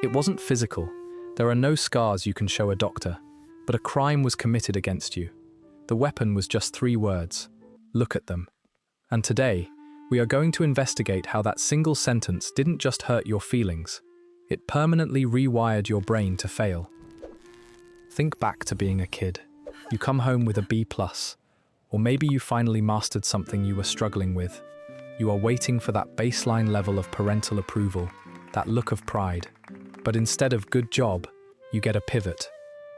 It wasn't physical. There are no scars you can show a doctor, but a crime was committed against you. The weapon was just 3 words. Look at them. And today, we are going to investigate how that single sentence didn't just hurt your feelings. It permanently rewired your brain to fail. Think back to being a kid. You come home with a B+, or maybe you finally mastered something you were struggling with. You are waiting for that baseline level of parental approval, that look of pride. But instead of good job, you get a pivot.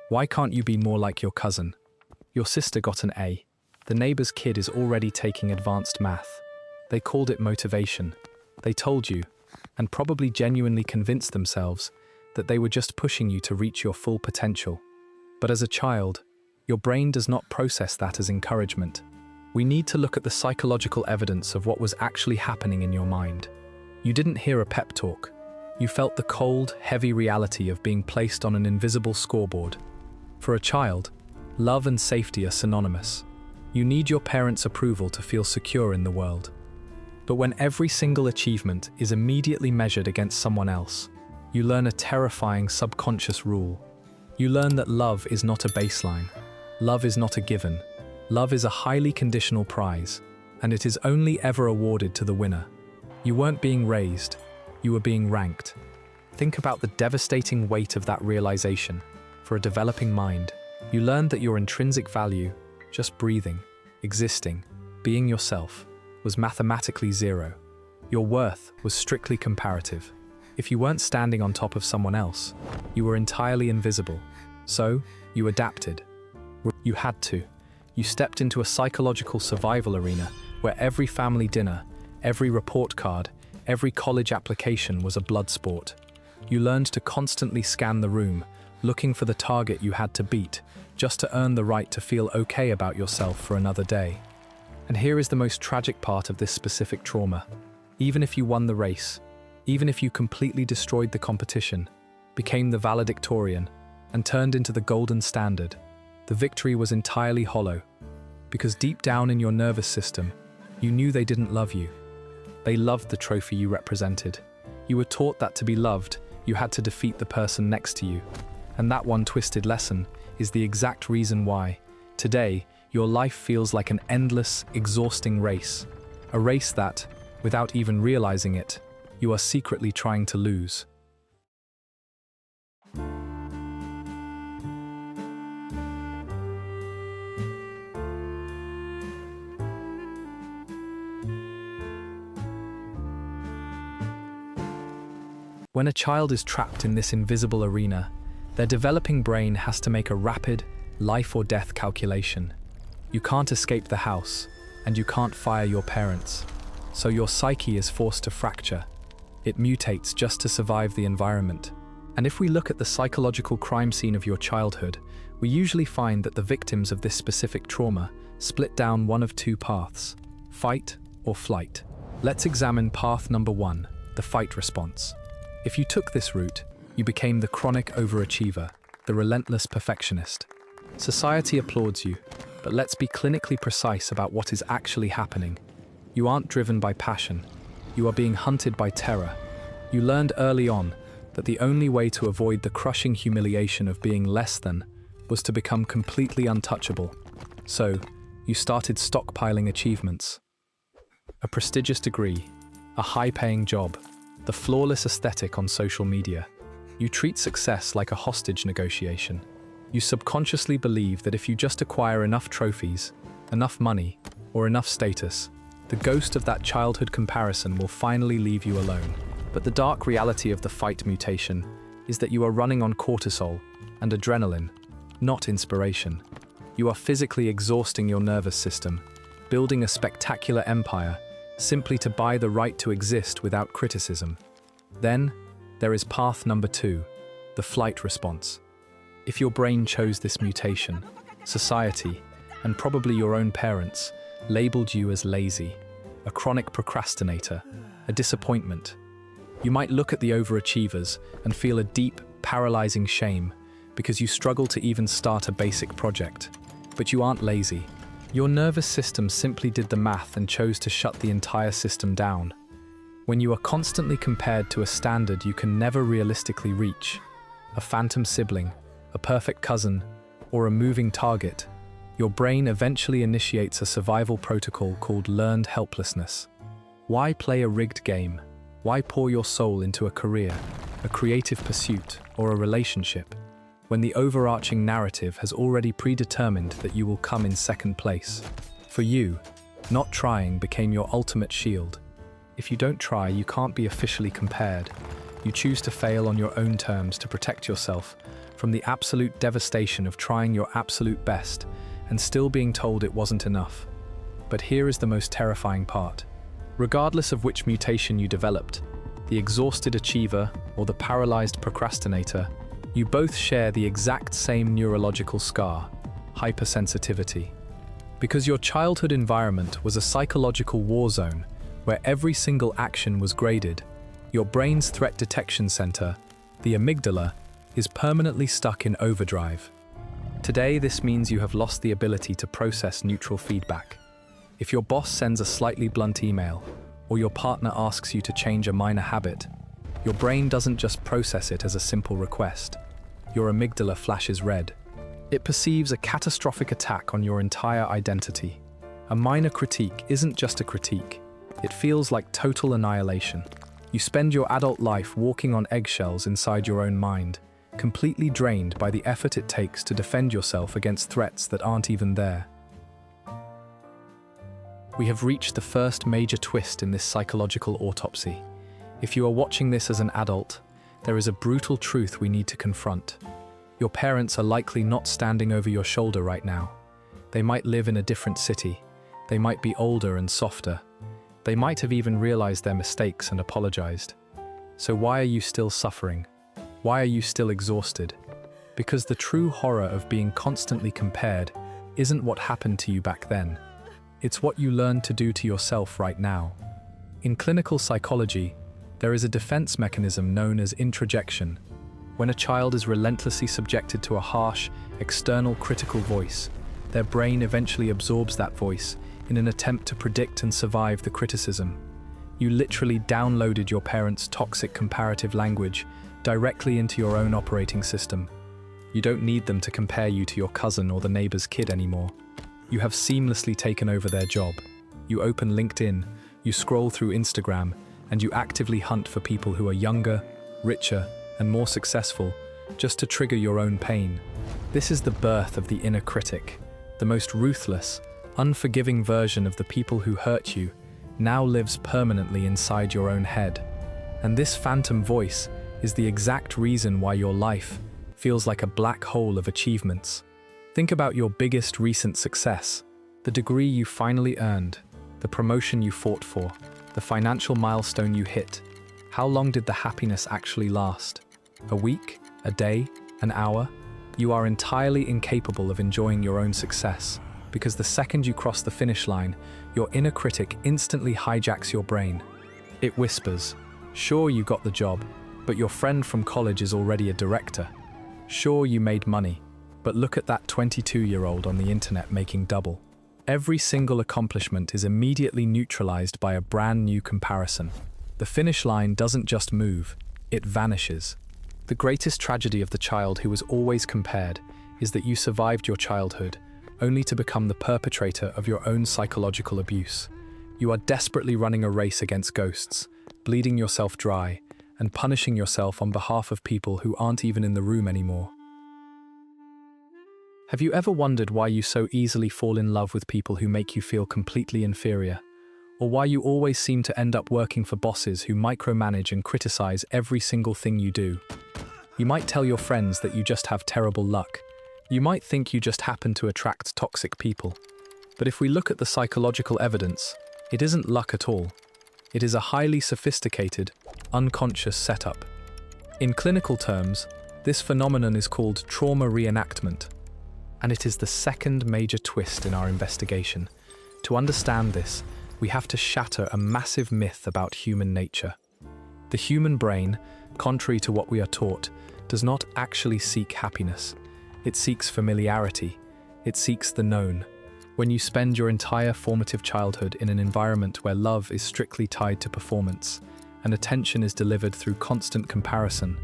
Why can't you be more like your cousin? Your sister got an A. The neighbor's kid is already taking advanced math. They called it motivation. They told you, and probably genuinely convinced themselves, that they were just pushing you to reach your full potential. But as a child, your brain does not process that as encouragement. We need to look at the psychological evidence of what was actually happening in your mind. You didn't hear a pep talk. You felt the cold, heavy reality of being placed on an invisible scoreboard. For a child, love and safety are synonymous. You need your parents' approval to feel secure in the world. But when every single achievement is immediately measured against someone else, you learn a terrifying subconscious rule. You learn that love is not a baseline. Love is not a given. Love is a highly conditional prize, and it is only ever awarded to the winner. You weren't being raised, you were being ranked. Think about the devastating weight of that realization. For a developing mind, you learned that your intrinsic value, just breathing, existing, being yourself, was mathematically 0. Your worth was strictly comparative. If you weren't standing on top of someone else, you were entirely invisible. So, you adapted. You had to. You stepped into a psychological survival arena where every family dinner, every report card, every college application was a blood sport. You learned to constantly scan the room, looking for the target you had to beat, just to earn the right to feel okay about yourself for another day. And here is the most tragic part of this specific trauma. Even if you won the race, even if you completely destroyed the competition, became the valedictorian, and turned into the golden standard, the victory was entirely hollow. Because deep down in your nervous system, you knew they didn't love you. They loved the trophy you represented. You were taught that to be loved, you had to defeat the person next to you. And that one twisted lesson is the exact reason why, today, your life feels like an endless, exhausting race. A race that, without even realizing it, you are secretly trying to lose. When a child is trapped in this invisible arena, their developing brain has to make a rapid, life or death calculation. You can't escape the house, and you can't fire your parents. So your psyche is forced to fracture. It mutates just to survive the environment. And if we look at the psychological crime scene of your childhood, we usually find that the victims of this specific trauma split down one of 2 paths: fight or flight. Let's examine path number 1, the fight response. If you took this route, you became the chronic overachiever, the relentless perfectionist. Society applauds you, but let's be clinically precise about what is actually happening. You aren't driven by passion. You are being hunted by terror. You learned early on that the only way to avoid the crushing humiliation of being less than was to become completely untouchable. So, you started stockpiling achievements. A prestigious degree, a high-paying job, the flawless aesthetic on social media. You treat success like a hostage negotiation. You subconsciously believe that if you just acquire enough trophies, enough money, or enough status, the ghost of that childhood comparison will finally leave you alone. But the dark reality of the fight mutation is that you are running on cortisol and adrenaline, not inspiration. You are physically exhausting your nervous system, building a spectacular empire simply to buy the right to exist without criticism. Then, there is path number 2, the flight response. If your brain chose this mutation, society, and probably your own parents, labeled you as lazy, a chronic procrastinator, a disappointment. You might look at the overachievers and feel a deep, paralyzing shame because you struggle to even start a basic project. But you aren't lazy. Your nervous system simply did the math and chose to shut the entire system down. When you are constantly compared to a standard you can never realistically reach, a phantom sibling, a perfect cousin, or a moving target, your brain eventually initiates a survival protocol called learned helplessness. Why play a rigged game? Why pour your soul into a career, a creative pursuit, or a relationship, when the overarching narrative has already predetermined that you will come in second place? For you, not trying became your ultimate shield. If you don't try, you can't be officially compared. You choose to fail on your own terms to protect yourself from the absolute devastation of trying your absolute best and still being told it wasn't enough. But here is the most terrifying part. Regardless of which mutation you developed, the exhausted achiever or the paralyzed procrastinator, you both share the exact same neurological scar, hypersensitivity. Because your childhood environment was a psychological war zone where every single action was graded, your brain's threat detection center, the amygdala, is permanently stuck in overdrive. Today, this means you have lost the ability to process neutral feedback. If your boss sends a slightly blunt email, or your partner asks you to change a minor habit, your brain doesn't just process it as a simple request. Your amygdala flashes red. It perceives a catastrophic attack on your entire identity. A minor critique isn't just a critique. It feels like total annihilation. You spend your adult life walking on eggshells inside your own mind, completely drained by the effort it takes to defend yourself against threats that aren't even there. We have reached the first major twist in this psychological autopsy. If you are watching this as an adult, there is a brutal truth we need to confront. Your parents are likely not standing over your shoulder right now. They might live in a different city. They might be older and softer. They might have even realized their mistakes and apologized. So why are you still suffering? Why are you still exhausted? Because the true horror of being constantly compared isn't what happened to you back then. It's what you learn to do to yourself right now. In clinical psychology, there is a defense mechanism known as introjection. When a child is relentlessly subjected to a harsh, external critical voice, their brain eventually absorbs that voice in an attempt to predict and survive the criticism. You literally downloaded your parents' toxic comparative language directly into your own operating system. You don't need them to compare you to your cousin or the neighbor's kid anymore. You have seamlessly taken over their job. You open LinkedIn, you scroll through Instagram, and you actively hunt for people who are younger, richer, and more successful, just to trigger your own pain. This is the birth of the inner critic, the most ruthless, unforgiving version of the people who hurt you now lives permanently inside your own head. And this phantom voice is the exact reason why your life feels like a black hole of achievements. Think about your biggest recent success, the degree you finally earned, the promotion you fought for, the financial milestone you hit. How long did the happiness actually last? A week? A day? An hour? You are entirely incapable of enjoying your own success, because the second you cross the finish line, your inner critic instantly hijacks your brain. It whispers, "Sure, you got the job, but your friend from college is already a director. Sure, you made money, but look at that 22-year-old on the internet making double." Every single accomplishment is immediately neutralized by a brand new comparison. The finish line doesn't just move, it vanishes. The greatest tragedy of the child who was always compared is that you survived your childhood, only to become the perpetrator of your own psychological abuse. You are desperately running a race against ghosts, bleeding yourself dry, and punishing yourself on behalf of people who aren't even in the room anymore. Have you ever wondered why you so easily fall in love with people who make you feel completely inferior? Or why you always seem to end up working for bosses who micromanage and criticize every single thing you do? You might tell your friends that you just have terrible luck. You might think you just happen to attract toxic people. But if we look at the psychological evidence, it isn't luck at all. It is a highly sophisticated, unconscious setup. In clinical terms, this phenomenon is called trauma reenactment, and it is the second major twist in our investigation. To understand this, we have to shatter a massive myth about human nature. The human brain, contrary to what we are taught, does not actually seek happiness. It seeks familiarity. It seeks the known. When you spend your entire formative childhood in an environment where love is strictly tied to performance, and attention is delivered through constant comparison,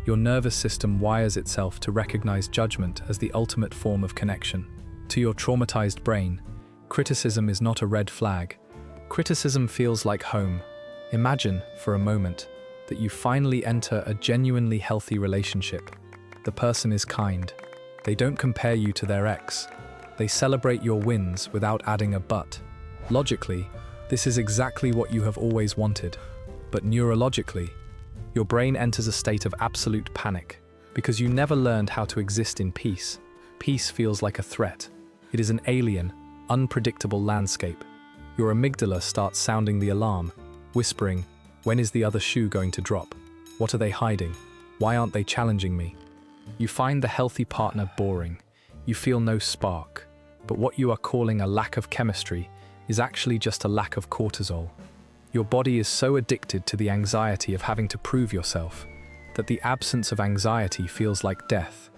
your nervous system wires itself to recognize judgment as the ultimate form of connection. To your traumatized brain, criticism is not a red flag. Criticism feels like home. Imagine, for a moment, that you finally enter a genuinely healthy relationship. The person is kind. They don't compare you to their ex. They celebrate your wins without adding a but. Logically, this is exactly what you have always wanted. But neurologically, your brain enters a state of absolute panic because you never learned how to exist in peace. Peace feels like a threat. It is an alien, unpredictable landscape. Your amygdala starts sounding the alarm, whispering, "When is the other shoe going to drop? What are they hiding? Why aren't they challenging me?" You find the healthy partner boring. You feel no spark. But what you are calling a lack of chemistry is actually just a lack of cortisol. Your body is so addicted to the anxiety of having to prove yourself that the absence of anxiety feels like death.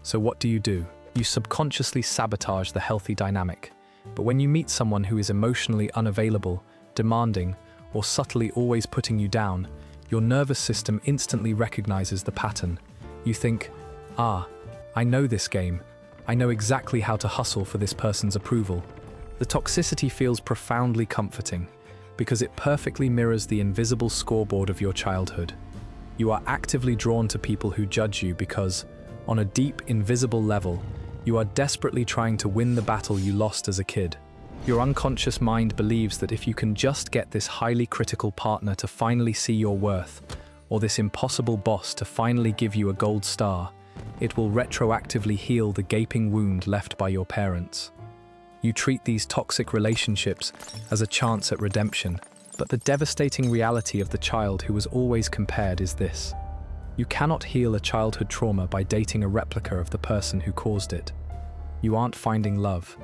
So what do? You subconsciously sabotage the healthy dynamic. But when you meet someone who is emotionally unavailable, demanding, or subtly always putting you down, your nervous system instantly recognizes the pattern. You think, I know this game. I know exactly how to hustle for this person's approval. The toxicity feels profoundly comforting because it perfectly mirrors the invisible scoreboard of your childhood. You are actively drawn to people who judge you because, on a deep, invisible level, you are desperately trying to win the battle you lost as a kid. Your unconscious mind believes that if you can just get this highly critical partner to finally see your worth, or this impossible boss to finally give you a gold star, it will retroactively heal the gaping wound left by your parents. You treat these toxic relationships as a chance at redemption, but the devastating reality of the child who was always compared is this. You cannot heal a childhood trauma by dating a replica of the person who caused it. You aren't finding love.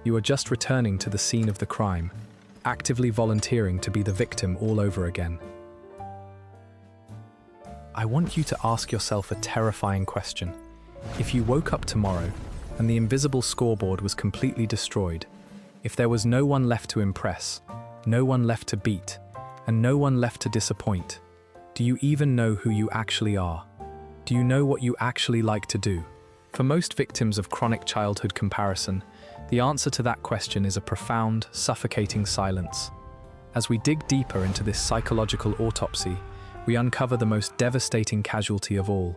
You are just returning to the scene of the crime, actively volunteering to be the victim all over again. I want you to ask yourself a terrifying question. If you woke up tomorrow and the invisible scoreboard was completely destroyed, if there was no one left to impress, no one left to beat, and no one left to disappoint, do you even know who you actually are? Do you know what you actually like to do? For most victims of chronic childhood comparison, the answer to that question is a profound, suffocating silence. As we dig deeper into this psychological autopsy, we uncover the most devastating casualty of all.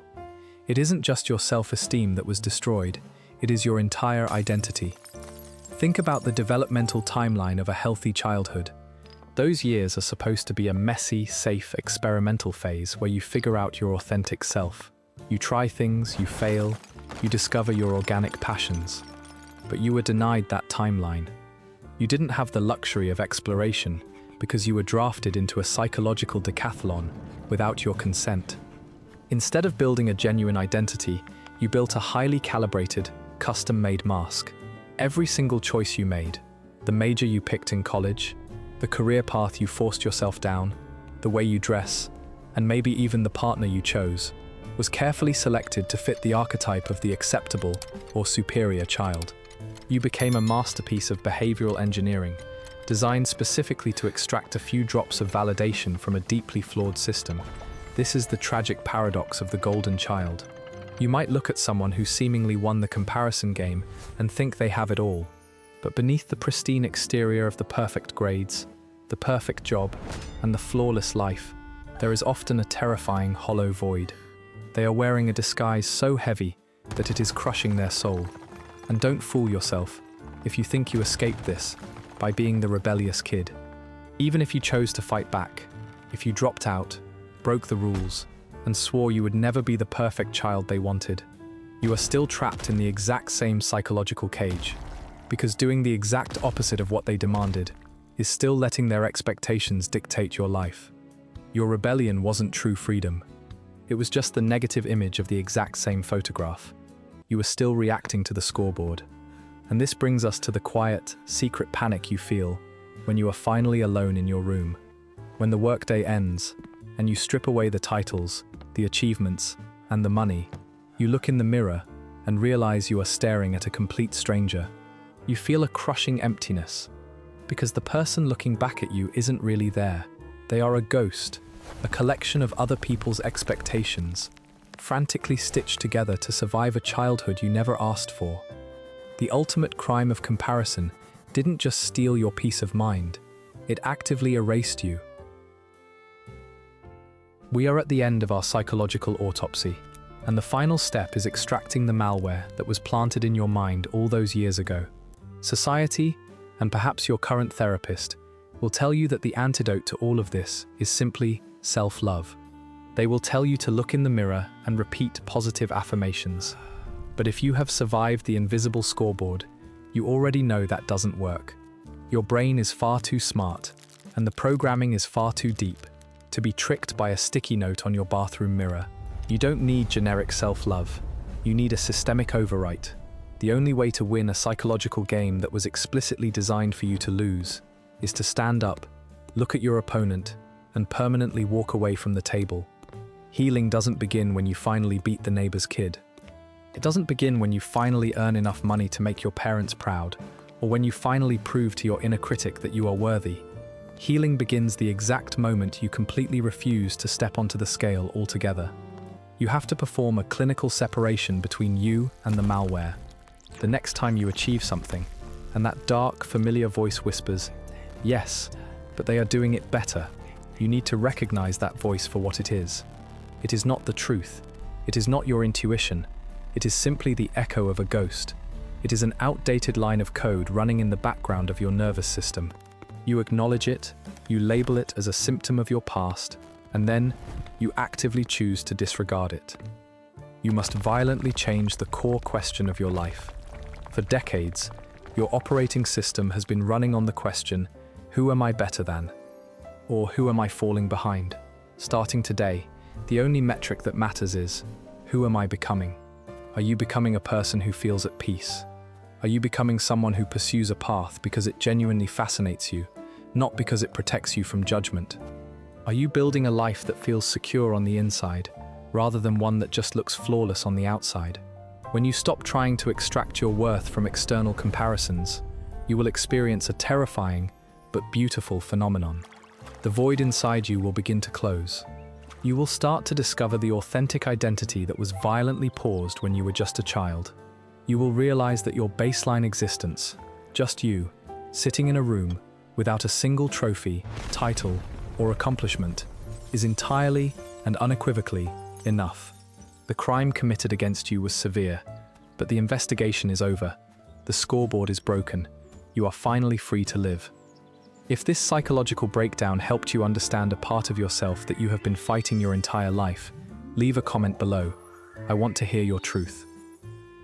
It isn't just your self-esteem that was destroyed, it is your entire identity. Think about the developmental timeline of a healthy childhood. Those years are supposed to be a messy, safe, experimental phase where you figure out your authentic self. You try things, you fail, you discover your organic passions. But you were denied that timeline. You didn't have the luxury of exploration because you were drafted into a psychological decathlon without your consent. Instead of building a genuine identity, you built a highly calibrated, custom-made mask. Every single choice you made, the major you picked in college, the career path you forced yourself down, the way you dress, and maybe even the partner you chose, was carefully selected to fit the archetype of the acceptable or superior child. You became a masterpiece of behavioral engineering, designed specifically to extract a few drops of validation from a deeply flawed system. This is the tragic paradox of the golden child. You might look at someone who seemingly won the comparison game and think they have it all. But beneath the pristine exterior of the perfect grades, the perfect job, and the flawless life, there is often a terrifying hollow void. They are wearing a disguise so heavy that it is crushing their soul. And don't fool yourself if you think you escaped this by being the rebellious kid. Even if you chose to fight back, if you dropped out, broke the rules, and swore you would never be the perfect child they wanted, you are still trapped in the exact same psychological cage, because doing the exact opposite of what they demanded is still letting their expectations dictate your life. Your rebellion wasn't true freedom. It was just the negative image of the exact same photograph. You were still reacting to the scoreboard. And this brings us to the quiet, secret panic you feel when you are finally alone in your room. When the workday ends, and you strip away the titles, the achievements, and the money, you look in the mirror and realize you are staring at a complete stranger. You feel a crushing emptiness, because the person looking back at you isn't really there. They are a ghost, a collection of other people's expectations, frantically stitched together to survive a childhood you never asked for. The ultimate crime of comparison didn't just steal your peace of mind, it actively erased you. We are at the end of our psychological autopsy, and the final step is extracting the malware that was planted in your mind all those years ago. Society, and perhaps your current therapist, will tell you that the antidote to all of this is simply self-love. They will tell you to look in the mirror and repeat positive affirmations. But if you have survived the invisible scoreboard, you already know that doesn't work. Your brain is far too smart, and the programming is far too deep to be tricked by a sticky note on your bathroom mirror. You don't need generic self-love. You need a systemic overwrite. The only way to win a psychological game that was explicitly designed for you to lose is to stand up, look at your opponent, and permanently walk away from the table. Healing doesn't begin when you finally beat the neighbor's kid. It doesn't begin when you finally earn enough money to make your parents proud, or when you finally prove to your inner critic that you are worthy. Healing begins the exact moment you completely refuse to step onto the scale altogether. You have to perform a clinical separation between you and the malware. The next time you achieve something, and that dark, familiar voice whispers, "Yes, but they are doing it better," you need to recognize that voice for what it is. It is not the truth. It is not your intuition. It is simply the echo of a ghost. It is an outdated line of code running in the background of your nervous system. You acknowledge it, you label it as a symptom of your past, and then you actively choose to disregard it. You must violently change the core question of your life. For decades, your operating system has been running on the question, who am I better than? Or who am I falling behind? Starting today, the only metric that matters is, who am I becoming? Are you becoming a person who feels at peace? Are you becoming someone who pursues a path because it genuinely fascinates you, not because it protects you from judgment? Are you building a life that feels secure on the inside, rather than one that just looks flawless on the outside? When you stop trying to extract your worth from external comparisons, you will experience a terrifying but beautiful phenomenon. The void inside you will begin to close. You will start to discover the authentic identity that was violently paused when you were just a child. You will realize that your baseline existence, just you, sitting in a room without a single trophy, title, or accomplishment, is entirely and unequivocally enough. The crime committed against you was severe, but the investigation is over. The scoreboard is broken. You are finally free to live. If this psychological breakdown helped you understand a part of yourself that you have been fighting your entire life, leave a comment below. I want to hear your truth.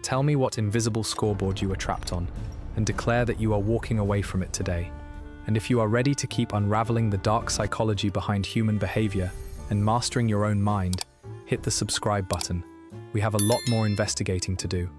Tell me what invisible scoreboard you were trapped on, and declare that you are walking away from it today. And if you are ready to keep unraveling the dark psychology behind human behavior and mastering your own mind, hit the subscribe button. We have a lot more investigating to do.